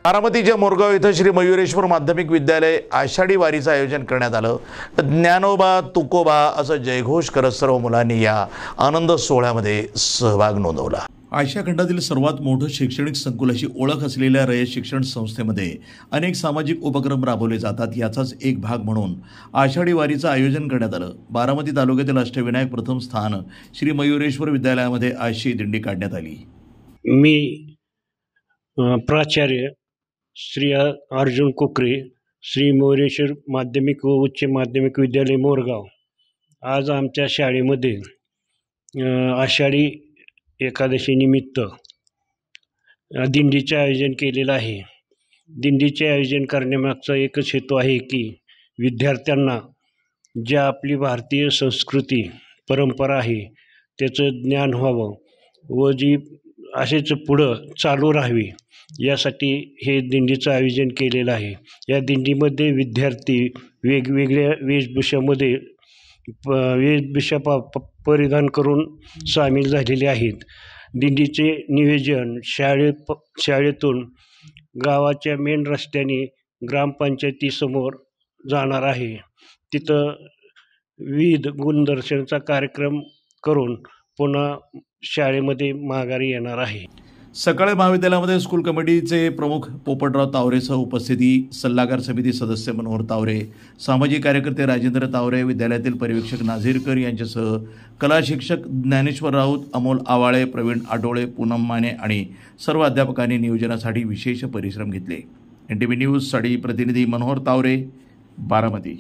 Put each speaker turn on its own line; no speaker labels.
बारामतीच्या मोरगाव इथं श्री मयुरेश्वर माध्यमिक विद्यालय आषाढी वारीचं आयोजन करण्यात आलं। ज्ञानोबा तुकोबा असं जयघोष करत सर्व मुलांनी या आनंद सोहळ्यामध्ये सहभाग नोंदवला। आशिया खंडातील सर्वात मोठं शैक्षणिक संकुलाची ओळख असलेल्या रयत शिक्षण संस्थेमध्ये अनेक सामाजिक उपक्रम राबवले जातात। याचाच एक भाग म्हणून आषाढी वारीचं आयोजन करण्यात आलं। बारामती तालुक्यातील अष्टविनायक प्रथम स्थान श्री मयुरेश्वर विद्यालयामध्ये आजची दिंडी काढण्यात आली।
मी प्राचार्य श्री अर्जुन कोकरे, श्री मयुरेश्वर माध्यमिक व उच्च माध्यमिक विद्यालय मोरगाव, आज आमच्या शाळेमध्ये आषाढी एकादशी निमित्त दिंडीचे आयोजन केलेलं आहे। दिंडीचे आयोजन करण्यामागचा एकच हेतू आहे की विद्यार्थ्यांना ज्या आपली भारतीय संस्कृती परंपरा आहे त्याचं ज्ञान व्हावं व जी असेच पुढं चालू राहावी यासाठी हे दिंडीचं आयोजन केलेलं आहे। या दिंडीमध्ये विद्यार्थी वेगवेगळ्या वेशभूषामध्ये परिधान करून सामील झालेले आहेत। दिंडीचे नियोजन शाळेतून गावाच्या मेन रस्त्याने ग्रामपंचायतीसमोर जाणार आहे। तिथं विविध गुणदर्शनाचा कार्यक्रम करून पुन्हा शाळेमध्ये माघारी येणार आहे।
सकाळी महाविद्यालयामध्ये स्कूल कमिटीचे प्रमुख पोपटराव तावरेसह उपस्थिती, सल्लागार समिती सदस्य मनोहर तावरे, सामाजिक कार्यकर्ते राजेंद्र तावरे, विद्यालयातील पर्यवेक्षक नाझीरकर यांच्यासह कला शिक्षक ज्ञानेश्वर राऊत, अमोल आवाळे, प्रवीण आठवळे, पूनम माने आणि सर्व अध्यापकांनी नियोजनासाठी विशेष परिश्रम घेतले। NTV न्यूज साठी प्रतिनिधी मनोहर तावरे, बारामती।